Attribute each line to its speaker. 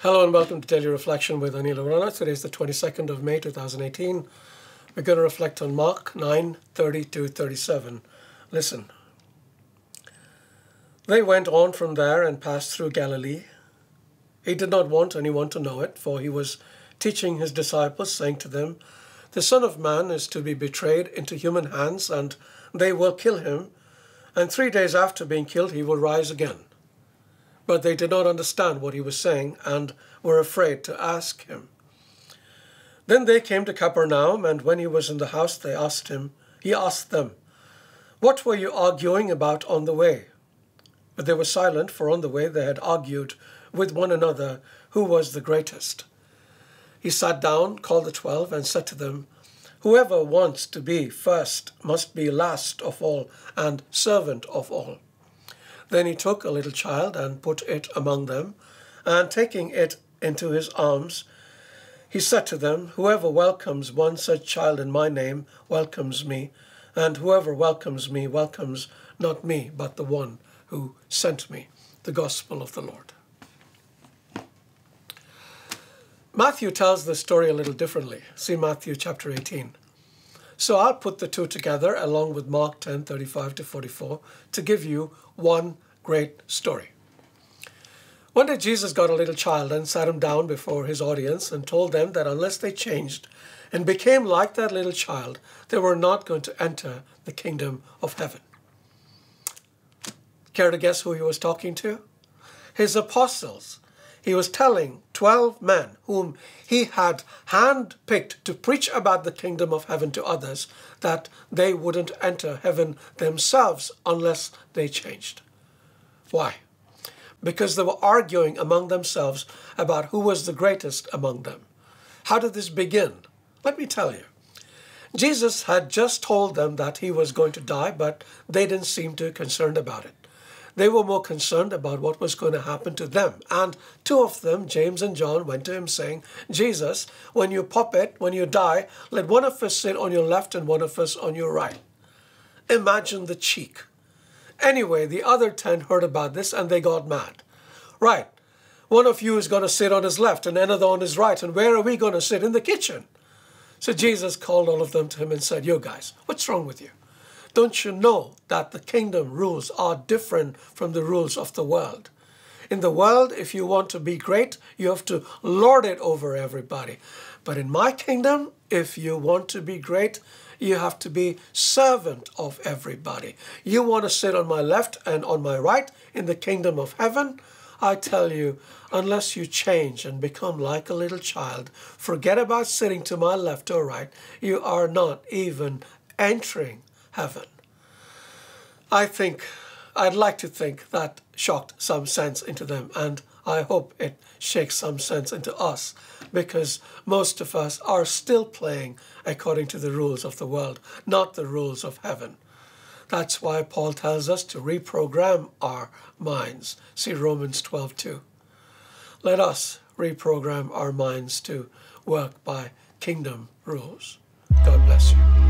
Speaker 1: Hello and welcome to Daily Reflection with Aneel Aranha. Today is the 22nd of May 2018. We're going to reflect on Mark 9:30-37. Listen. They went on from there and passed through Galilee. He did not want anyone to know it, for he was teaching his disciples, saying to them, "The Son of Man is to be betrayed into human hands, and they will kill him, and 3 days after being killed he will rise again." But they did not understand what he was saying and were afraid to ask him. Then they came to Capernaum, and when he was in the house, he asked them, "What were you arguing about on the way?" But they were silent, for on the way they had argued with one another who was the greatest. He sat down, called the 12, and said to them, "Whoever wants to be first must be last of all and servant of all." Then he took a little child and put it among them, and taking it into his arms, he said to them, "Whoever welcomes one such child in my name welcomes me, and whoever welcomes me welcomes not me, but the one who sent me." The Gospel of the Lord. Matthew tells the story a little differently. See Matthew chapter 18. So I'll put the two together along with Mark 10:35-44 to give you one great story. One day Jesus got a little child and sat him down before his audience and told them that unless they changed and became like that little child, they were not going to enter the kingdom of heaven. Care to guess who he was talking to? His apostles. He was telling 12 men whom he had handpicked to preach about the kingdom of heaven to others that they wouldn't enter heaven themselves unless they changed. Why? Because they were arguing among themselves about who was the greatest among them. How did this begin? Let me tell you. Jesus had just told them that he was going to die, but they didn't seem too concerned about it. They were more concerned about what was going to happen to them. And two of them, James and John, went to him saying, "Jesus, when you die, let one of us sit on your left and one of us on your right." Imagine the cheek. Anyway, the other 10 heard about this and they got mad. Right, one of you is going to sit on his left and another on his right. And where are we going to sit? In the kitchen. So Jesus called all of them to him and said, "You guys, what's wrong with you? Don't you know that the kingdom rules are different from the rules of the world? In the world, if you want to be great, you have to lord it over everybody. But in my kingdom, if you want to be great, you have to be servant of everybody. You want to sit on my left and on my right in the kingdom of heaven? I tell you, unless you change and become like a little child, forget about sitting to my left or right, you are not even entering heaven." I'd like to think that shocked some sense into them, and I hope it shakes some sense into us, because most of us are still playing according to the rules of the world, not the rules of heaven. That's why Paul tells us to reprogram our minds. See Romans 12:2. Let us reprogram our minds to work by kingdom rules. God bless you.